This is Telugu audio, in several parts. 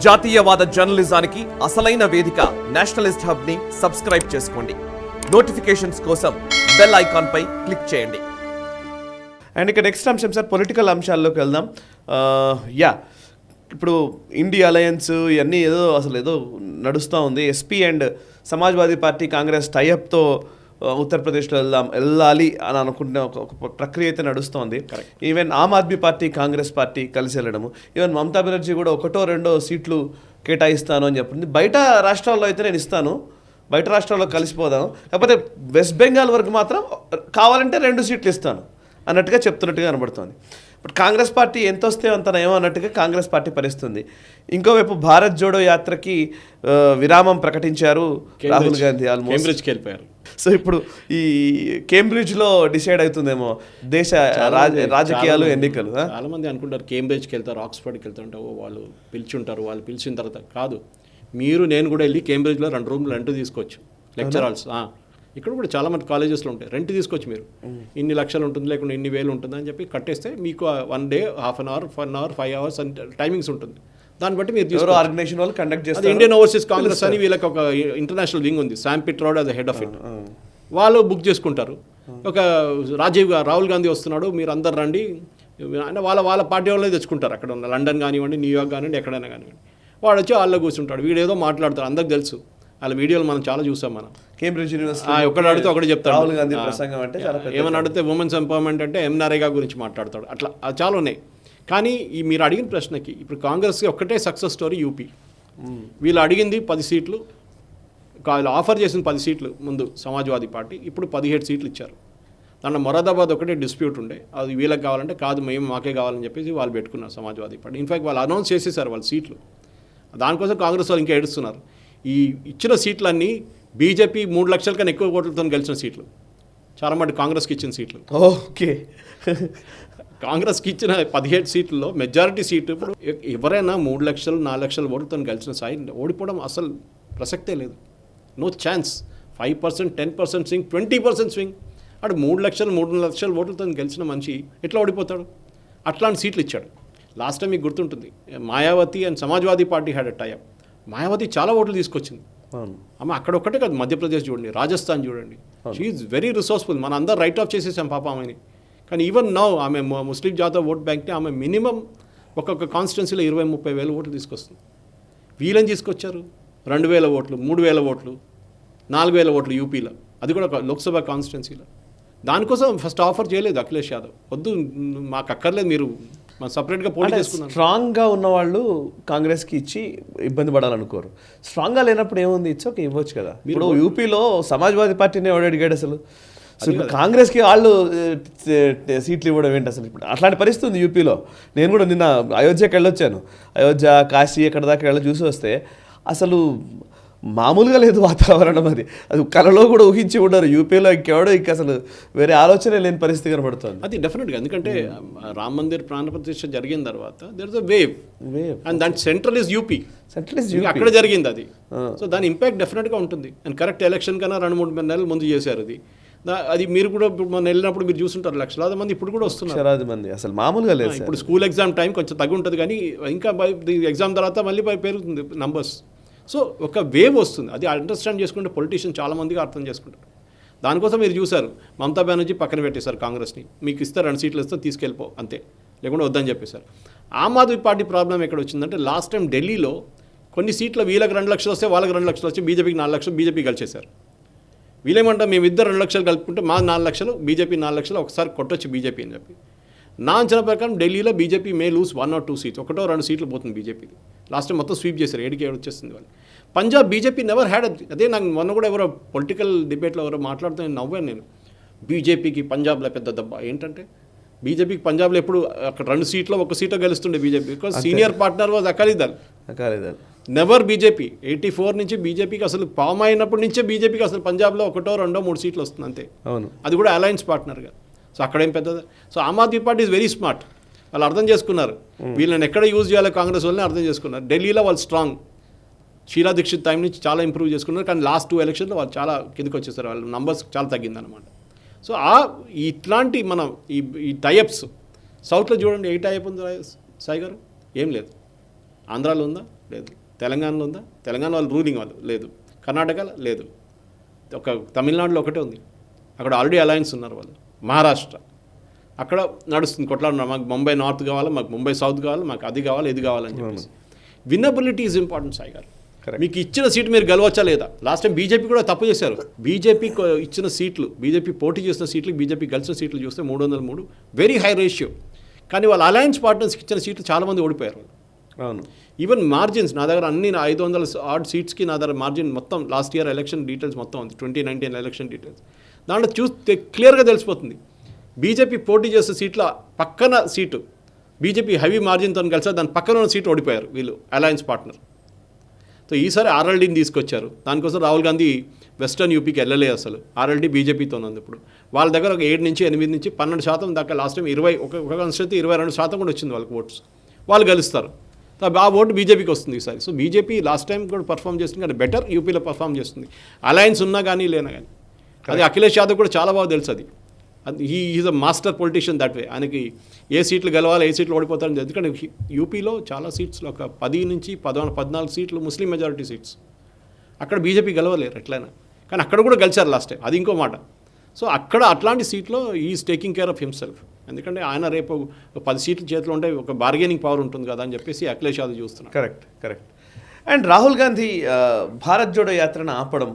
జాతీయవాద జర్నలిజానికి అసలైన వేదిక నేషనలిస్ట్ హబ్ ని సబ్స్క్రైబ్ చేసుకోండి. నోటిఫికేషన్స్ కోసం బెల్ ఐకాన్ పై క్లిక్ చేయండి. అండ్ ఇక నెక్స్ట్ అంశం సార్, పొలిటికల్ అంశాల్లోకి వెళ్దాం. ఇప్పుడు ఇండియా అలయన్స్ ఇవన్నీ ఏదో నడుస్తూ ఉంది. SP and Samajwadi party Congress టైఅప్తో ఉత్తరప్రదేశ్లో వెళ్ళాలి అని అనుకుంటున్న ఒక ప్రక్రియ అయితే నడుస్తోంది. Even Aam Aadmi party Congress party కలిసి వెళ్ళడము, ఈవెన్ మమతా బెనర్జీ కూడా 1-2 సీట్లు కేటాయిస్తాను అని చెప్పింది. బయట రాష్ట్రాల్లో అయితే నేను ఇస్తాను, బయట రాష్ట్రాల్లో కలిసిపోదాం, కాకపోతే వెస్ట్ బెంగాల్ వరకు మాత్రం కావాలంటే 2 సీట్లు ఇస్తాను అన్నట్టుగా చెప్తున్నట్టుగా కనబడుతోంది. బట్ కాంగ్రెస్ పార్టీ ఎంత వస్తే అంత నయం అన్నట్టుగా కాంగ్రెస్ పార్టీ పరిస్థితుంది. ఇంకోవైపు భారత్ జోడో యాత్రకి విరామం ప్రకటించారు రాహుల్ గాంధీ. కేంబ్రిడ్జ్కి వెళ్ళిపోయారు. సో ఇప్పుడు ఈ కేంబ్రిడ్జ్లో డిసైడ్ అవుతుందేమో దేశ రాజకీయాలు, ఎన్నికలు. చాలా మంది అనుకుంటారు కేంబ్రిడ్జ్కి వెళ్తారు, ఆక్స్ఫర్డ్కి వెళ్తారంటే వాళ్ళు పిలిచుంటారు, వాళ్ళు పిలిచిన తర్వాత కాదు. నేను కూడా వెళ్ళి కేంబ్రిడ్జ్లో 2 రూమ్లు రెంట్ తీసుకోవచ్చు, లెక్చర్ హాల్స్. ఇక్కడ కూడా చాలా మంది కాలేజెస్లో ఉంటాయి, రెంట్ తీసుకోవచ్చు. మీరు ఇన్ని లక్షలు ఉంటుంది, లేకుండా ఇన్ని వేలు ఉంటుంది అని చెప్పి కట్టేస్తే మీకు 1 day, half an hour, 1 hour, 5 hours అని టైమింగ్స్ ఉంటుంది. దాన్ని బట్టి మీరు ఆర్గనైజేషన్ వాళ్ళు కండక్ట్ చేస్తారు. ఇండియన్ ఓవర్సీస్ కాంగ్రెస్ అని వీళ్ళకి ఒక ఇంటర్నేషనల్ వింగ్ ఉంది, Sam Pitroda as head of it. వాళ్ళు బుక్ చేసుకుంటారు. ఒక రాహుల్ గాంధీ వస్తున్నాడు, మీరు అందరు రండి అంటే వాళ్ళ పార్టీ వాళ్ళే తెచ్చుకుంటారు. అక్కడ ఉన్న లండన్ కానివ్వండి, న్యూయార్క్ కానివ్వండి, ఎక్కడైనా కానివ్వండి. వాడు వచ్చి వాళ్ళలో కూర్చుంటాడు. వీడేదో మాట్లాడతారు, అందరికి తెలుసు. వాళ్ళ వీడియోలు మనం చాలా చూసాం. మనం కేంబ్రిడ్జ్ యూనివర్సిటీ ఒకటి అడిగితే ఒకటి చెప్తాడు. రాహుల్ గాంధీ ప్రసంగం అంటే ఏమని అడిగితే ఉమెన్స్ ఎంపవర్మెంట్ అంటే నరేగా గురించి మాట్లాడతాడు. అట్లా చాలా ఉన్నాయి. కానీ మీరు అడిగిన ప్రశ్నకి ఇప్పుడు కాంగ్రెస్కి ఒక్కటే సక్సెస్ స్టోరీ యూపీ. వీళ్ళు అడిగింది 10 సీట్లు, ఆఫర్ చేసిన 10 సీట్లు ముందు సమాజ్వాదీ పార్టీ, ఇప్పుడు 17 సీట్లు ఇచ్చారు. దాంట్లో మొరాదాబాద్ ఒకటే డిస్ప్యూట్ ఉండే, అది వీళ్ళకి కావాలంటే కాదు, మేము మాకే కావాలని చెప్పేసి వాళ్ళు పెట్టుకున్నారు సమాజ్వాదీ పార్టీ. ఇన్ఫాక్ట్ వాళ్ళు అనౌన్స్ చేసేసారు వాళ్ళ సీట్లు. దానికోసం కాంగ్రెస్ వాళ్ళు ఇంకా ఏడుస్తున్నారు. ఈ ఇచ్చిన సీట్లన్నీ బీజేపీ 3 లక్షల కన్నా ఎక్కువ ఓట్లతో గెలిచిన సీట్లు, చాలా మటు కాంగ్రెస్కి ఇచ్చిన సీట్లు. ఓకే, కాంగ్రెస్కి ఇచ్చిన 17 సీట్లలో మెజారిటీ సీటు ఇప్పుడు ఎవరైనా 3 లక్షలు 4 లక్షల ఓట్లతో గెలిచిన సాయి ఓడిపోవడం అసలు ప్రసక్తే లేదు. No chance. 5%, 10% swing, 20% swing. అటు 3 లక్షల ఓట్లతో గెలిచిన మనిషి ఎట్లా ఓడిపోతాడు? అట్లాంటి సీట్లు ఇచ్చాడు. లాస్ట్ టైం మీకు గుర్తుంటుంది, Mayawati and Samajwadi party had a tie up. Mayawati చాలా ఓట్లు తీసుకొచ్చింది. ఆమె అక్కడ ఒక్కటే కాదు, మధ్యప్రదేశ్ చూడండి, రాజస్థాన్ చూడండి. She is very resourceful. మన అందరు రైట్ ఆఫ్ చేసేసాం పాప ఆమెని. కానీ ఈవెన్ నౌ ఆమె ముస్లిం జాతీయ ఓట్ బ్యాంక్ని ఆమె మినిమం ఒక్కొక్క కాన్స్టిట్యున్సీలో 20-30 వేల ఓట్లు తీసుకొస్తుంది. వీళ్ళని తీసుకొచ్చారు 2,000 ఓట్లు, 3,000 ఓట్లు, 4,000 ఓట్లు యూపీలో, అది కూడా లోక్సభ కాన్స్టిట్యున్సీలో. దానికోసం ఫస్ట్ ఆఫర్ చేయలేదు అఖిలేష్ యాదవ్. వద్దు, మాకు అక్కర్లేదు, మీరు సపరేట్గా పోటీ చేసుకున్నారు. స్ట్రాంగ్గా ఉన్నవాళ్ళు కాంగ్రెస్కి ఇచ్చి ఇబ్బంది పడాలనుకోరు. స్ట్రాంగ్గా లేనప్పుడు ఏముంది, ఇవ్వచ్చు కదా. ఇప్పుడు యూపీలో సమాజ్వాదీ పార్టీని ఎవడు అడిగాడు అసలు? ఇప్పుడు కాంగ్రెస్కి వాళ్ళు సీట్లు ఇవ్వడం ఏంటి అసలు? ఇప్పుడు అట్లాంటి పరిస్థితి ఉంది యూపీలో. నేను కూడా నిన్న అయోధ్యకి వెళ్ళొచ్చాను. అయోధ్య, కాశీ, ఎక్కడ దాకా వెళ్ళి చూసి వస్తే అసలు మామూలుగా లేదు వాతావరణం. అది కళలో కూడా ఊహించి ఉండరు. యూపీలో ఇంకెవడో అసలు వేరే ఆలోచన లేని పరిస్థితి కనబడుతుంది. అది డెఫినెట్గా, ఎందుకంటే రామ్ మందిర్ ప్రాణ ప్రతిష్ఠ జరిగిన తర్వాత there is a wave and దాని సెంట్రల్ ఇస్ యూపీ. అక్కడ జరిగింది అది. సో దాని ఇంపాక్ట్ డెఫినెట్గా ఉంటుంది. అండ్ కరెక్ట్ ఎలక్షన్ కన్నా 2-3 నెలల ముందు చేశారు అది మీరు కూడా మనం వెళ్ళినప్పుడు మీరు చూస్తుంటారు. లక్షలాది మంది ఇప్పుడు కూడా వస్తున్నారు. మంది అసలు మామూలుగా లేదు. ఇప్పుడు స్కూల్ ఎగ్జామ్ టైం కొంచెం తగ్గి ఉంటుంది, కానీ ఇంకా ఎగ్జామ్ తర్వాత మళ్ళీ పెరుగుతుంది నంబర్స్. సో ఒక వేవ్ వస్తుంది. అది అండర్స్టాండ్ చేసుకుంటే పొలిటీషియన్ చాలా మందిగా అర్థం చేసుకుంటారు. దానికోసం మీరు చూశారు, మమతా బెనర్జీ పక్కన పెట్టేశారు కాంగ్రెస్ని. మీకు ఇస్తే 2 సీట్లు ఇస్తే తీసుకెళ్ళిపో అంతే, లేకుండా వద్దని చెప్పేశారు. ఆమ్ ఆద్మీ పార్టీ ప్రాబ్లం ఎక్కడ వచ్చిందంటే, లాస్ట్ టైం ఢిల్లీలో కొన్ని సీట్లు వీళ్ళకి 2 లక్షలు వస్తే వాళ్ళకి 2 లక్షలు వచ్చి బీజేపీకి 4 లక్షలు బీజేపీ కలిసేశారు. వీళ్ళేమంటారు, మేము 2 లక్షలు కలుపుకుంటే మా 4 లక్షలు, బీజేపీ 4 లక్షలు ఒకసారి కొట్టొచ్చు బీజేపీ అని చెప్పి. నా అంచనా ప్రకారం ఢిల్లీలో BJP may lose 1 or 2 seats, 1-2 సీట్లు పోతుంది బీజేపీది. లాస్ట్ టైం మొత్తం స్వీప్ చేశారు, 7 వచ్చేస్తుంది వాళ్ళు. పంజాబ్ బీజేపీ నెవర్ హ్యాడ్ అదే. నాకు మొన్న కూడా ఎవరో పొలిటికల్ డిబేట్లో ఎవరో మాట్లాడుతూ నవ్వాను నేను. బీజేపీకి పంజాబ్లో పెద్ద దెబ్బ ఏంటంటే, బీజేపీకి పంజాబ్లో ఎప్పుడు అక్కడ 2 సీట్లో 1 సీట్లో గెలుస్తుండే BJP, because senior partner was Akali Dal. Never BJP. 84 నుంచి బీజేపీకి అసలు ఫామ్ అయినప్పటి నుంచే బీజేపీకి అసలు పంజాబ్లో 1-2-3 సీట్లు వస్తుంది అంతే. అది కూడా అలయన్స్ పార్ట్నర్గా. సో అక్కడేం పెద్దది. So Aam Aadmi Party is very smart. వాళ్ళు అర్థం చేసుకున్నారు వీళ్ళని ఎక్కడ యూజ్ చేయాలో కాంగ్రెస్ వాళ్ళని అర్థం చేసుకున్నారు. ఢిల్లీలో వాళ్ళు స్ట్రాంగ్. షీలా దీక్షిత్ టైం నుంచి చాలా ఇంప్రూవ్ చేసుకున్నారు, కానీ లాస్ట్ 2 ఎలక్షన్లో వాళ్ళు చాలా కిందకి వచ్చేసారు. వాళ్ళ నంబర్స్ చాలా తగ్గిందనమాట. సో ఇట్లాంటి మనం ఈ టైఅప్స్ సౌత్లో చూడండి, ఏ టైఅప్ ఉంది సాయి గారు? ఏం లేదు. ఆంధ్రాలో ఉందా? లేదు. తెలంగాణలో ఉందా? తెలంగాణ వాళ్ళు రూలింగ్ వాళ్ళు లేదు. కర్ణాటకలో లేదు. ఒక తమిళనాడులో ఒకటే ఉంది. అక్కడ ఆల్రెడీ అలయన్స్ ఉన్నారు వాళ్ళు. మహారాష్ట్ర అక్కడ నడుస్తుంది కొట్లాడున్నారు, మాకు ముంబై నార్త్ కావాలి, మాకు ముంబై సౌత్ కావాలి, మాకు అది కావాలి, ఇది కావాలని చెప్పేసి. విన్నబిలిటీ ఈజ్ ఇంపార్టెంట్ సాయి గారు. మీకు ఇచ్చిన సీటు మీరు గెలవచ్చా లేదా? లాస్ట్ టైం బీజేపీ కూడా తప్పు చేశారు. బీజేపీ ఇచ్చిన సీట్లు, బీజేపీ పోటీ చేసిన సీట్లు, బీజేపీ గెలిచిన సీట్లు చూస్తే 303 వెరీ హై రేషియో. కానీ వాళ్ళ అలయన్స్ పార్ట్నర్స్కి ఇచ్చిన సీట్లు చాలామంది ఓడిపోయారు. అవును. ఈవెన్ మార్జిన్స్ నా దగ్గర అన్ని 500 ఆడ్ సీట్స్కి నా దగ్గర మార్జిన్ మొత్తం లాస్ట్ ఇయర్ ఎలక్షన్ డీటెయిల్స్ మొత్తం ఉంది, 2019 ఎలక్షన్ డీటెయిల్స్. దాంట్లో చూస్తే క్లియర్గా తెలిసిపోతుంది. బీజేపీ పోటీ చేసే సీట్ల పక్కన సీటు బీజేపీ హెవీ మార్జిన్తో కలిసి దాని పక్కన ఉన్న సీటు ఓడిపోయారు వీళ్ళు అలయన్స్ పార్ట్నర్. సో ఈసారి ఆర్ఎల్డీని తీసుకొచ్చారు. దానికోసం రాహుల్ గాంధీ వెస్టర్న్ యూపీకి వెళ్ళలే. అసలు ఆర్ఎల్డీ బీజేపీతో ఉంది ఇప్పుడు. వాళ్ళ దగ్గర ఒక 7 నుంచి 8 నుంచి 12% దాకా లాస్ట్ టైం 20 ఒక కాన్స్టిట్యూన్సీ 22% కూడా వచ్చింది వాళ్ళకి ఓట్స్. వాళ్ళు గెలుస్తారు. ఆ ఓటు బీజేపీకి వస్తుంది ఈసారి. సో బీజేపీ లాస్ట్ టైం కూడా పర్ఫామ్ చేస్తుంది, కానీ బెటర్ యూపీలో పర్ఫామ్ చేస్తుంది. అలయన్స్ ఉన్నా కానీ లేనా కానీ. అది అఖిలేష్ యాదవ్ కూడా చాలా బాగా తెలుసు. అది is a master politician that way. ఆయనకి ఏ సీట్లు గెలవాలి, ఏ సీట్లు ఓడిపోతారని. ఎందుకంటే యూపీలో చాలా సీట్స్లో ఒక 10 నుంచి 14 సీట్లు ముస్లిం మెజారిటీ సీట్స్. అక్కడ బీజేపీ గెలవలేరు ఎట్లయినా, కానీ అక్కడ కూడా గెలిచారు లాస్ట్ టైం. అది ఇంకో మాట. సో అక్కడ అట్లాంటి సీట్లో is taking care of himself. ఎందుకంటే ఆయన రేపు 10 సీట్లు చేతిలో ఉంటే ఒక బార్గెనింగ్ పవర్ ఉంటుంది కదా అని చెప్పేసి అఖిలేష్ యాదవ్ చూస్తున్నారు. కరెక్ట్. అండ్ రాహుల్ గాంధీ భారత్ జోడో యాత్రను ఆపడం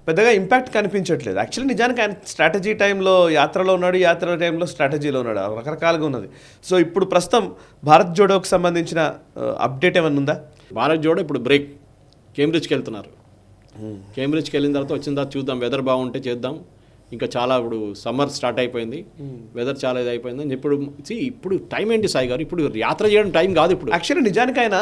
పెద్దగా ఇంపాక్ట్ కనిపించట్లేదు. యాక్చువల్లీ నిజానికి ఆయన స్ట్రాటజీ టైంలో యాత్రలో ఉన్నాడు, యాత్ర టైంలో స్ట్రాటజీలో ఉన్నాడు, రకరకాలుగా ఉన్నది. సో ఇప్పుడు ప్రస్తుతం భారత్ జోడోకి సంబంధించిన అప్డేట్ ఏమైనా ఉందా? భారత్ జోడో ఇప్పుడు బ్రేక్, కేంబ్రిడ్జ్కి వెళ్తున్నారు. కేంబ్రిడ్జ్కి వెళ్ళిన తర్వాత వచ్చిన తర్వాత చూద్దాం, వెదర్ బాగుంటే చేద్దాం. ఇంకా చాలా ఇప్పుడు సమ్మర్ స్టార్ట్ అయిపోయింది, వెదర్ చాలా ఇది అయిపోయింది. ఇప్పుడు టైం ఏంటి సాయి గారు? ఇప్పుడు యాత్ర చేయడం టైం కాదు ఇప్పుడు. యాక్చువల్లీ నిజానికి ఆయన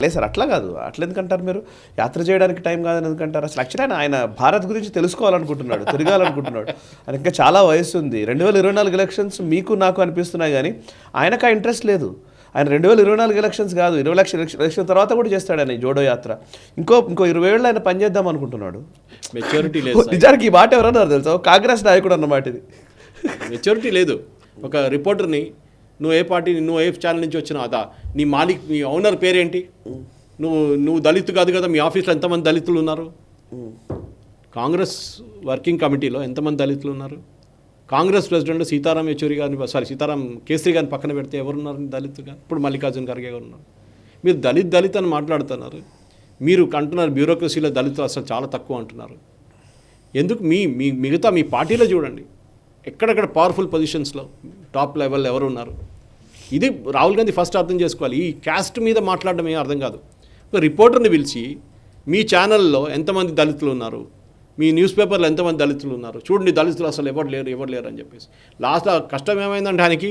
లేదు సార్, అట్లా కాదు. అట్లా ఎందుకంటారు మీరు? యాత్ర చేయడానికి టైం కాదని ఎందుకంటారు? అసలు యాక్చువల్లీ ఆయన భారత్ గురించి తెలుసుకోవాలనుకుంటున్నాడు, తిరగాలనుకుంటున్నాడు. ఆయన ఇంకా చాలా వయసు ఉంది. 2024 ఎలక్షన్స్ మీకు నాకు అనిపిస్తున్నాయి, కానీ ఆయనకు ఆ ఇంట్రెస్ట్ లేదు. ఆయన 2024 ఎలక్షన్స్ కాదు, 20 లక్షల ఎలక్షన్ తర్వాత కూడా చేస్తాడు ఆయన జోడో యాత్ర. ఇంకో 20 ఏళ్ళు ఆయన పనిచేద్దాం అనుకుంటున్నాడు. మెచ్యూరిటీ లేదు నిజానికి. ఈ మాట ఎవరన్నారు తెలుసా? కాంగ్రెస్ నాయకుడు అన్నమాట ఇది. మెచ్యూరిటీ లేదు. ఒక రిపోర్టర్ని, నువ్వు ఏ పార్టీ, నువ్వు ఏ ఛానల్ నుంచి వచ్చినావు, అదా నీ మాలిక్, మీ ఓనర్ పేరేంటి, నువ్వు దళితు కాదు కదా, మీ ఆఫీస్లో ఎంతమంది దళితులు ఉన్నారు, కాంగ్రెస్ వర్కింగ్ కమిటీలో ఎంతమంది దళితులు ఉన్నారు, కాంగ్రెస్ ప్రెసిడెంట్ సీతారాం యెచూరి గారిని, సీతారాం కేసరి గారిని పక్కన పెడితే ఎవరున్నారు దళితుగా? ఇప్పుడు మల్లికార్జున ఖర్గే గారు ఉన్నారు. మీరు దళిత్ అని మాట్లాడుతున్నారు. మీరు అంటున్నారు బ్యూరోక్రసీలో దళితులు అసలు చాలా తక్కువ అంటున్నారు. ఎందుకు? మిగతా మీ పార్టీలో చూడండి, ఎక్కడెక్కడ పవర్ఫుల్ పొజిషన్స్లో టాప్ లెవెల్ ఎవరు ఉన్నారు. ఇది రాహుల్ గాంధీ ఫస్ట్ అర్థం చేసుకోవాలి. ఈ క్యాస్ట్ మీద మాట్లాడడం ఏం అర్థం కాదు. రిపోర్టర్ని పిలిచి మీ ఛానల్లో ఎంతమంది దళితులు ఉన్నారు, మీ న్యూస్ పేపర్లో ఎంతమంది దళితులు ఉన్నారు చూడండి, దళితులు అసలు ఎవరు లేరు అని చెప్పేసి. లాస్ట్లో కష్టం ఏమైందంటే ఆయనకి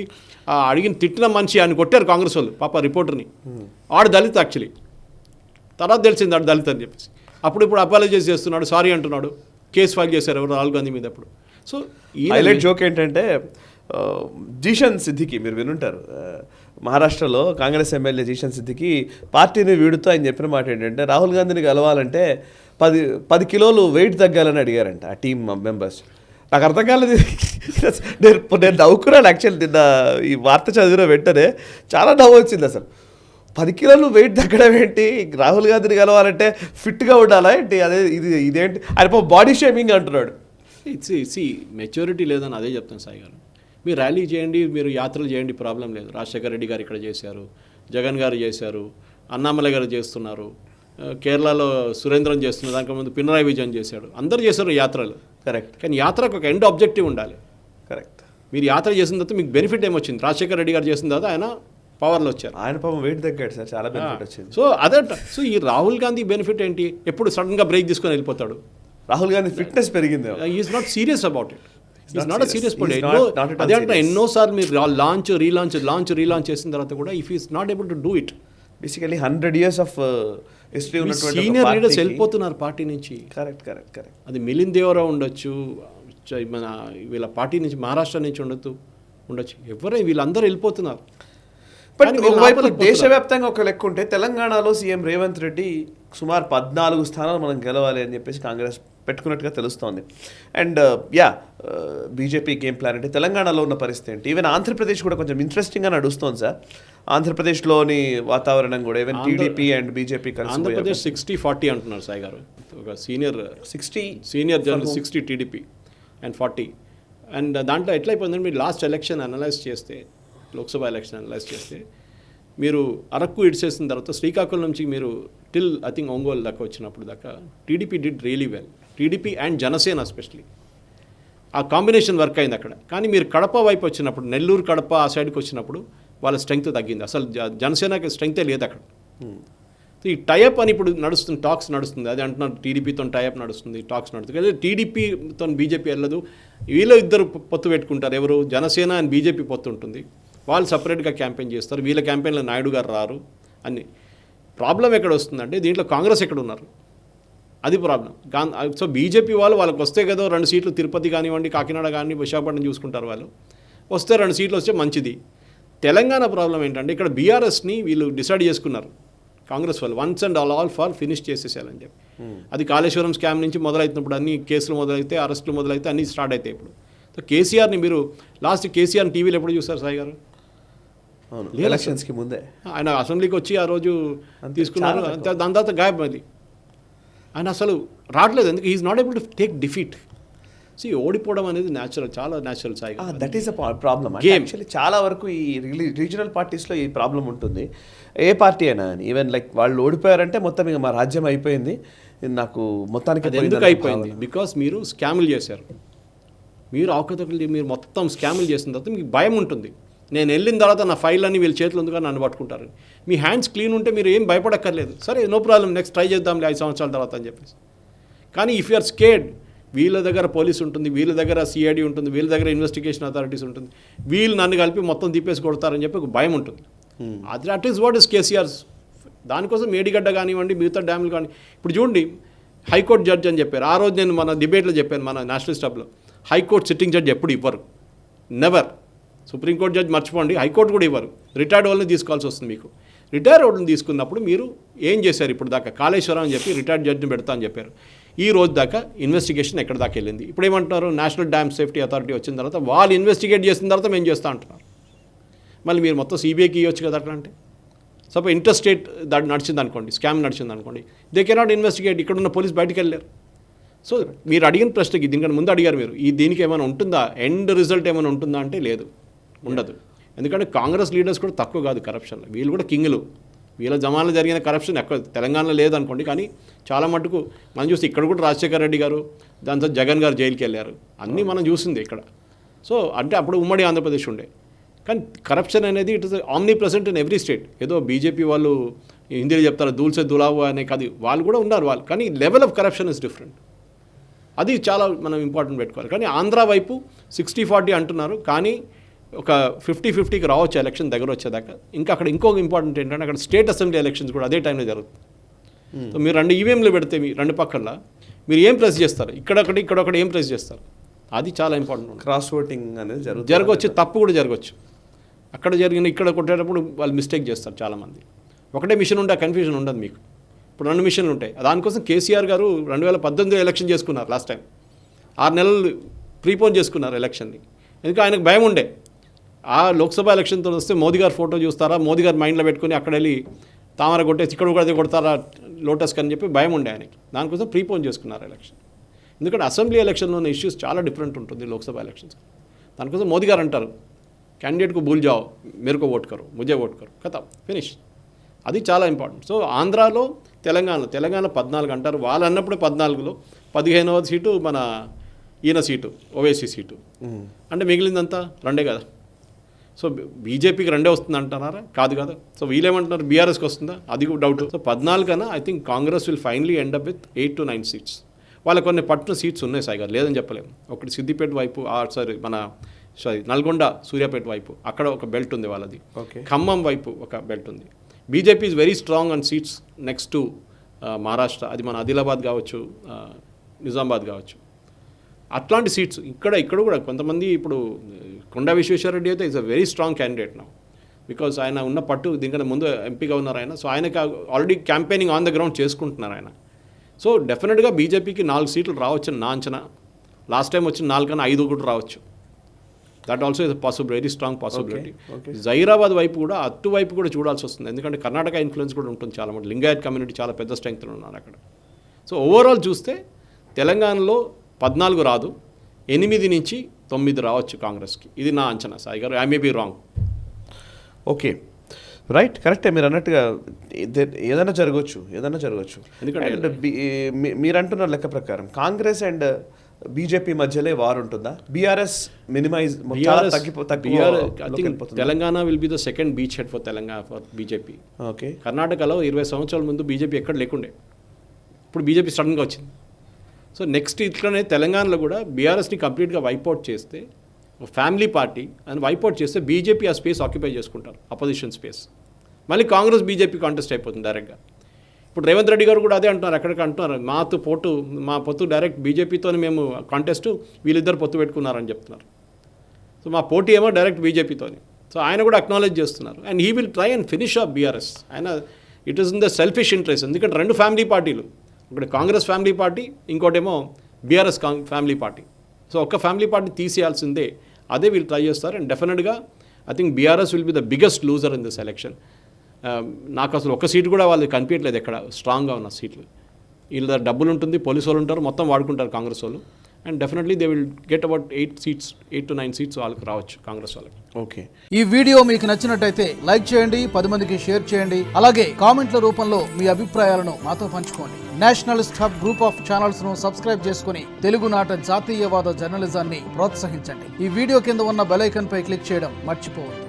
అడిగిన తిట్టిన మనిషి ఆయన కొట్టారు కాంగ్రెస్ వాళ్ళు పాప రిపోర్టర్ని. ఆడు దళిత్ యాక్చువల్లీ, తర్వాత తెలిసింది ఆడు దళిత్ అని చెప్పేసి. ఇప్పుడు అపాలజైజ్ చేస్తున్నాడు, సారీ అంటున్నాడు. కేసు ఫైల్ చేశారు ఎవరు? రాహుల్ గాంధీ మీద. అప్పుడు సో ఈ హైలైట్ జోక్ ఏంటంటే జీషన్ సిద్దికి మీరు వినుంటారు, మహారాష్ట్రలో కాంగ్రెస్ ఎమ్మెల్యే జీషన్ సిద్దికి పార్టీని వీడుతూ ఆయన చెప్పిన మాట ఏంటంటే, రాహుల్ గాంధీని కలవాలంటే 10 కిలోలు వెయిట్ తగ్గాలని అడిగారంట ఆ టీం మెంబర్స్. నాకు అర్థం కాలేదు. నేను నవ్వుకున్నాను యాక్చువల్లీ. నిన్న ఈ వార్త చదివిన వెంటనే చాలా నవ్వు వచ్చింది. అసలు 10 కిలోలు వెయిట్ తగ్గడం ఏంటి? రాహుల్ గాంధీని కలవాలంటే ఫిట్గా ఉండాలా ఏంటి? ఇదేంటి? ఆయన బాడీ షేమింగ్ అంటున్నాడు. మెచ్యూరిటీ లేదని అదే చెప్తాను సాయి గారు. మీరు ర్యాలీ చేయండి, మీరు యాత్రలు చేయండి, ప్రాబ్లం లేదు. రాజశేఖర రెడ్డి గారు ఇక్కడ చేశారు, జగన్ గారు చేశారు, అన్నామలై గారు చేస్తున్నారు, కేరళలో సురేంద్రన్ చేస్తున్నారు, దానికి ముందు పినరాయి విజయన్ చేశాడు, అందరూ చేశారు యాత్రలు. కరెక్ట్. కానీ యాత్రకు ఒక ఎండ్ ఆబ్జెక్టివ్ ఉండాలి. కరెక్ట్. మీరు యాత్ర చేసిన తర్వాత మీకు బెనిఫిట్ ఏమొచ్చింది? రాజశేఖర రెడ్డి గారు చేసిన తర్వాత ఆయన పవర్లో వచ్చారు, ఆయన పాపం వెయిట్ తగ్గాడు సార్, చాలా బెనిఫిట్ వచ్చింది. సో అదంట. సో ఈ రాహుల్ గాంధీ బెనిఫిట్ ఏంటి? ఎప్పుడు సడన్గా బ్రేక్ తీసుకొని వెళ్ళిపోతాడు. రాహుల్ గాంధీ ఫిట్నెస్ పెరిగింది. Is not serious about it. Is not a serious point. అదే అంటే ఎన్నోసార్లు మీరు లాంచ్ రీలాంచ్ చేసిన తర్వాత కూడా if is not able to do it. Basically 100 years of history ఉన్నటువంటి సీనియర్ లీడర్స్ వెళ్ళిపోతున్నారు పార్టీ నుంచి. కరెక్ట్. అది మిలింద్ దేవరా ఉండొచ్చు, మన వీళ్ళ పార్టీ నుంచి మహారాష్ట్ర నుంచి ఉండొచ్చు. వీళ్ళందరూ వెళ్ళిపోతున్నారు. బట్ ఒకవైపు దేశవ్యాప్తంగా ఒక లెక్క ఉంటే తెలంగాణలో సీఎం రేవంత్ రెడ్డి సుమారు 14 స్థానాలు మనం గెలవాలి అని చెప్పేసి కాంగ్రెస్ పెట్టుకున్నట్టుగా తెలుస్తోంది. అండ్ బీజేపీ గేమ్ ప్లాన్ అంటే తెలంగాణలో ఉన్న పరిస్థితి ఏంటి? ఈవెన్ ఆంధ్రప్రదేశ్ కూడా కొంచెం ఇంట్రెస్టింగ్గా నడుస్తోంది సార్. ఆంధ్రప్రదేశ్లోని వాతావరణం కూడా ఈవెన్ టీడీపీ అండ్ బీజేపీ కలిసి ఆంధ్రప్రదేశ్ 60-40 అంటున్నారు సాయి గారు. ఒక senior 60 journalist 60 TDP and 40. And దాంట్లో ఎట్లయిపోయిందంటే మీరు లాస్ట్ ఎలక్షన్ అనలైజ్ చేస్తే, లోక్సభ ఎలక్షన్ అనలైజ్ చేస్తే, మీరు అరకు ఇడిచేసిన తర్వాత శ్రీకాకుళం నుంచి మీరు టిల్ ఐ థింక్ ఒంగోలు దాకా వచ్చినప్పుడు దాకా TDP did really well. TDP and Janasena especially ఆ కాంబినేషన్ వర్క్ అయింది అక్కడ. కానీ మీరు కడప వైపు వచ్చినప్పుడు, నెల్లూరు కడప ఆ సైడ్కి వచ్చినప్పుడు వాళ్ళ స్ట్రెంగ్త్ తగ్గింది. అసలు జనసేనకి స్ట్రెంగ్తే లేదు అక్కడ. ఈ టైఅప్ అని ఇప్పుడు నడుస్తుంది, టాక్స్ నడుస్తుంది. అది అంటున్నారు టీడీపీతో టైఅప్ నడుస్తుంది, టాక్స్ నడుస్తుంది. కానీ టీడీపీతో బీజేపీ వెళ్ళదు. వీళ్ళు ఇద్దరు పొత్తు పెట్టుకుంటారు. ఎవరు? జనసేన అండ్ బీజేపీ పొత్తు ఉంటుంది. వాళ్ళు సపరేట్గా క్యాంపెయిన్ చేస్తారు. వీళ్ళ క్యాంపెయిన్లో నాయుడు గారు రారు. అన్ని ప్రాబ్లం ఎక్కడ వస్తుందంటే దీంట్లో కాంగ్రెస్ ఎక్కడ ఉన్నారు, అది ప్రాబ్లం. సో బీజేపీ వాళ్ళకి వస్తే కదా 2 సీట్లు తిరుపతి కానివ్వండి, కాకినాడ కానీ, విశాఖపట్నం చూసుకుంటారు. వాళ్ళు వస్తే 2 సీట్లు వస్తే మంచిది. తెలంగాణ ప్రాబ్లం ఏంటంటే ఇక్కడ బీఆర్ఎస్ని వీళ్ళు డిసైడ్ చేసుకున్నారు, కాంగ్రెస్ వాళ్ళు once and all fall finish చేసేసేయాలని చెప్పి. అది కాళేశ్వరం స్కామ్ నుంచి మొదలవుతున్నప్పుడు అన్ని కేసులు మొదలైతే, అరెస్టులు మొదలైతే, అన్నీ స్టార్ట్ అవుతాయి ఇప్పుడు. సో కేసీఆర్ని మీరు లాస్ట్ కేసీఆర్ని టీవీలో ఎప్పుడు చూస్తారు సాయి గారు? ఎలక్షన్స్కి ముందే ఆయన అసెంబ్లీకి వచ్చి ఆ రోజు తీసుకున్నారు, దాని తర్వాత గాయబ్. అది ఆయన అసలు రావట్లేదు. ఎందుకు? Is not able to take defeat. So ఓడిపోవడం అనేది న్యాచురల్, చాలా natural Sai. That is a problem. Actually చాలా వరకు ఈ రీజనల్ పార్టీస్లో ఈ ప్రాబ్లం ఉంటుంది. ఏ పార్టీ అయినా ఈవెన్ లైక్ వాళ్ళు ఓడిపోయారంటే మొత్తం ఇక మా రాజ్యం అయిపోయింది, నాకు మొత్తానికి. అది ఎందుకు అయిపోయింది? బికాస్ మీరు స్కాములు చేశారు, మీరు అవకతవకలు, మీరు మొత్తం స్కాములు చేసిన తర్వాత మీకు భయం ఉంటుంది. నేను వెళ్ళిన తర్వాత నా ఫైల్ అన్ని వీళ్ళ చేతులు ఎందుకు నన్ను పట్టుకుంటారు. మీ హ్యాండ్స్ క్లీన్ ఉంటే మీరు ఏం భయపడక్కర్లేదు. సరే నో ప్రాబ్లం, నెక్స్ట్ ట్రై చేద్దాంలే 5 సంవత్సరాల తర్వాత అని చెప్పేసి. కానీ ఇఫ్ యూఆర్ స్కేర్డ్, వీళ్ళ దగ్గర పోలీస్ ఉంటుంది, వీళ్ళ దగ్గర సిఐడి ఉంటుంది, వీళ్ళ దగ్గర ఇన్వెస్టిగేషన్ అథారిటీస్ ఉంటుంది, వీళ్ళు నన్ను కలిపి మొత్తం తిప్పేసి కొడతారని చెప్పి ఒక భయం ఉంటుంది. అది that is what is KCR's. దానికోసం మేడిగడ్డ కానివ్వండి, మిగతా డ్యాములు కానీ. ఇప్పుడు చూడండి, హైకోర్టు జడ్జ్ అని చెప్పారు. ఆ రోజు నేను మన డిబేట్లో చెప్పాను, మన నేషనల్ స్టాఫ్లో, హైకోర్టు సిట్టింగ్ జడ్జ్ ఎప్పుడు ఇవ్వరు, నెవర్. సుప్రీంకోర్టు జడ్జ్ మర్చిపోండి, హైకోర్టు కూడా ఇవ్వరు. రిటైర్డ్ వాళ్ళని తీసుకోవాల్సి వస్తుంది మీకు. రిటైర్డ్ వాళ్ళని తీసుకున్నప్పుడు మీరు ఏం చేశారు? ఇప్పుడు దాకా కాళేశ్వరం అని చెప్పి రిటైర్డ్ జడ్జిని పెడతా అని చెప్పారు. ఈ రోజు దాకా ఇన్వెస్టిగేషన్ ఎక్కడ దాకా వెళ్ళింది? ఇప్పుడు ఏమంటున్నారు? నేషనల్ డ్యామ్ సేఫ్టీ అథారిటీ వచ్చిన తర్వాత వాళ్ళు ఇన్వెస్టిగేట్ చేసిన తర్వాత మేము చేస్తా అంటున్నారు. మళ్ళీ మీరు మొత్తం సిబిఐకి ఇవ్వచ్చు కదా అట్లా అంటే. సపోజ్ ఇంటర్స్టేట్ దాడి నడిచింది అనుకోండి, స్కామ్ నడిచింది అనుకోండి, దే కెనాట్ ఇన్వెస్టిగేట్. ఇక్కడ ఉన్న పోలీస్ బయటికి వెళ్ళారు. సో మీరు అడిగిన ప్రశ్నకి దీనికన్నా ముందు అడిగారు మీరు, దీనికి ఏమైనా ఉంటుందా, ఎండ్ రిజల్ట్ ఏమైనా ఉంటుందా అంటే లేదు, ఉండదు. ఎందుకంటే కాంగ్రెస్ లీడర్స్ కూడా తక్కువ కాదు కరప్షన్లో, వీళ్ళు కూడా కింగులు. వీళ్ళ జమానాలో జరిగిన కరప్షన్ ఎక్కడ తెలంగాణలో లేదనుకోండి, కానీ చాలా మటుకు మనం చూస్తే ఇక్కడ కూడా రాజశేఖర రెడ్డి గారు, దాంతో జగన్ గారు జైలుకి వెళ్ళారు, అన్నీ మనం చూసింది ఇక్కడ. సో అంటే అప్పుడు ఉమ్మడి ఆంధ్రప్రదేశ్ ఉండే. కానీ కరప్షన్ అనేది it is omni present in every state. ఏదో బీజేపీ వాళ్ళు హిందీలో చెప్తారు దూల్సే దులావు అనే కాదు, వాళ్ళు కూడా ఉన్నారు వాళ్ళు. కానీ level of corruption is different. అది చాలా మనం ఇంపార్టెంట్ పెట్టుకోవాలి. కానీ ఆంధ్ర వైపు 60-40 అంటున్నారు, కానీ ఒక 50-50కి రావచ్చు ఎలక్షన్ దగ్గర వచ్చేదాకా. ఇంకా అక్కడ ఇంకొక ఇంపార్టెంట్ ఏంటంటే అక్కడ స్టేట్ అసెంబ్లీ ఎలక్షన్స్ కూడా అదే టైంలో జరుగుతుంది. సో మీరు 2 ఈవీఎంలు పెడితే మీ 2 పక్కల మీరు ఏం ప్రెస్ చేస్తారు? ఇక్కడొకటి ఏం ప్రెస్ చేస్తారు? అది చాలా ఇంపార్టెంట్. క్రాస్ ఓటింగ్ అనేది జరగవచ్చు, తప్పు కూడా జరగవచ్చు. అక్కడ జరిగిన ఇక్కడ కొట్టేటప్పుడు వాళ్ళు మిస్టేక్ చేస్తారు చాలామంది. ఒకటే మిషన్ ఉంటే ఆ కన్ఫ్యూజన్ ఉండదు మీకు. ఇప్పుడు 2 మిషన్లు ఉంటాయి. దానికోసం కేసీఆర్ గారు 2018 ఎలక్షన్ చేసుకున్నారు. లాస్ట్ టైం 6 నెలలు ప్రీపోన్ చేసుకున్నారు ఎలక్షన్ని. ఎందుకంటే ఆయనకు భయం ఉండే, ఆ లోక్సభ ఎలక్షన్తో వస్తే మోదీ గారు ఫోటో చూస్తారా, మోదీ గారు మైండ్లో పెట్టుకుని అక్కడ వెళ్ళి తామర కొట్టేసి ఇక్కడ కూడా కొడతారా లోటస్కి అని చెప్పి భయం ఉండే ఆయనకి. దానికోసం ప్రీపోన్ చేసుకున్నారు ఎలక్షన్. ఎందుకంటే అసెంబ్లీ ఎలక్షన్లో ఉన్న ఇష్యూస్ చాలా డిఫరెంట్ ఉంటుంది లోక్సభ ఎలక్షన్స్. దానికోసం మోదీ గారు అంటారు క్యాండిడేట్కు భూల్ జాओ, మేరకు ఓట్ కరో, ముజే ఓట్ కరో, ఖతం, ఫినిష్. అది చాలా ఇంపార్టెంట్. సో ఆంధ్రాలో తెలంగాణ 14 అంటారు, వాళ్ళు అన్నప్పుడు 14లో 15వ సీటు మన ఈయన సీటు, ఓవైసీ సీటు. అంటే మిగిలిందంతా 2 కదా. సో బీజేపీకి 2 వస్తుంది అంటున్నారా? కాదు కదా. సో వీళ్ళేమంటున్నారు బీఆర్ఎస్కి వస్తుందా? అది కూడా డౌట్. సో 14 కన్నా I think Congress will finally end up with 8 to 9 seats. వాళ్ళకి కొన్ని పట్టిన సీట్స్ ఉన్నాయి సాయి గారు, లేదని చెప్పలేము. ఒకటి సిద్దిపేట వైపు, నల్గొండ సూర్యాపేట వైపు అక్కడ ఒక బెల్ట్ ఉంది వాళ్ళది. ఖమ్మం వైపు ఒక బెల్ట్ ఉంది. BJP is very strong on seats next to Maharashtra. అది మన ఆదిలాబాద్ కావచ్చు, నిజామాబాద్ కావచ్చు. అట్లాంటి సీట్స్ ఇక్కడ కూడా కొంతమంది. ఇప్పుడు కొండా విశ్వేశ్వరరెడ్డి అయితే is a very strong candidate now, because ఆయన ఉన్న పట్టు దీనికన్నా ముందు ఎంపీగా ఉన్నారు ఆయన. సో ఆయనకి already campaigning on the ground చేసుకుంటున్నారు ఆయన. సో డెఫినెట్గా బీజేపీకి 4 సీట్లు రావచ్చు నా అంచనా. లాస్ట్ టైం వచ్చిన 4 కన్నా 5 కూడా రావచ్చు. That also is possible, very strong possibility. Okay. Zaheerabad వైపు కూడా అటువైపు కూడా చూడాల్సి వస్తుంది, ఎందుకంటే కర్ణాటక ఇన్ఫ్లుయెన్స్ కూడా ఉంటుంది చాలా మంది. లింగాయత్ కమ్యూనిటీ చాలా పెద్ద స్ట్రెంగ్త్లో ఉన్నారు అక్కడ. సో ఓవరాల్ చూస్తే తెలంగాణలో 14 రాదు, 8 నుంచి 9 రావచ్చు కాంగ్రెస్కి. ఇది నా అంచనా సాయి గారు, I may be wrong. Okay, right, కరెక్టే మీరు అన్నట్టుగా ఏదైనా జరగవచ్చు. ఎందుకంటే మీరు అంటున్న లెక్క ప్రకారం కాంగ్రెస్ అండ్ బీజేపీ మధ్యలో వార్ ఉంటుందా? BRS minimise Telangana will be the second beachhead for Telangana for BJP. Okay, కర్ణాటకలో 20 సంవత్సరాల ముందు బీజేపీ ఎక్కడ లేకుండే, ఇప్పుడు బీజేపీ సడన్గా వచ్చింది. సో నెక్స్ట్ ఇట్లనే తెలంగాణలో కూడా బీఆర్ఎస్ని కంప్లీట్గా వైపౌట్ చేస్తే, ఫ్యామిలీ పార్టీ అని వైపౌట్ చేస్తే బీజేపీ ఆ స్పేస్ ఆక్యుపై చేసుకుంటారు, అపోజిషన్ స్పేస్. మళ్ళీ కాంగ్రెస్ బీజేపీ కాంటెస్ట్ అయిపోతుంది డైరెక్ట్గా. ఇప్పుడు రేవంత్ రెడ్డి గారు కూడా అదే అంటున్నారు, ఎక్కడికి అంటున్నారు, మా పొత్తు డైరెక్ట్ బీజేపీతో మేము కాంటెస్ట్, వీళ్ళిద్దరు పొత్తు పెట్టుకున్నారని చెప్తున్నారు. సో మా పోటీ ఏమో డైరెక్ట్ బీజేపీతోని. సో ఆయన కూడా అక్నాలెడ్జ్ చేస్తున్నారు. And he will try and finish off BRS. ఆయన it is in the selfish interest, ఎందుకంటే 2 ఫ్యామిలీ పార్టీలు, ఒకటి కాంగ్రెస్ ఫ్యామిలీ పార్టీ, ఇంకోటేమో బీఆర్ఎస్ ఫ్యామిలీ పార్టీ. సో ఒక్క ఫ్యామిలీ పార్టీ తీసేయాల్సిందే, అదే వీళ్ళు ట్రై చేస్తారు. అండ్ డెఫినెట్గా I think BRS will be the biggest loser in this election. నాకు అసలు ఒక్క సీటు కూడా వాళ్ళు కనిపించట్లేదు ఎక్కడ స్ట్రాంగ్గా ఉన్న సీట్లు. వీళ్ళ దగ్గర డబ్బులు ఉంటుంది, పోలీసు వాళ్ళు ఉంటారు, మొత్తం వాడుకుంటారు కాంగ్రెస్ వాళ్ళు. And definitely they will get about 8 to 9 seats వాళ్ళకి రావచ్చు కాంగ్రెస్ వాళ్ళకి. ఓకే, ఈ వీడియో మీకు నచ్చినట్టయితే లైక్ చేయండి, 10 మందికి షేర్ చేయండి. అలాగే కామెంట్ల రూపంలో మీ అభిప్రాయాలను మాతో పంచుకోండి. Nationalist hub group of channels ను సబ్స్క్రైబ్ చేసుకుని తెలుగునాట జాతీయవాద జర్నలిజాన్ని ప్రోత్సహించండి. ఈ వీడియో కింద ఉన్న బెల్ ఐకాన్ పై క్లిక్ చేయడం మర్చిపోవద్దు.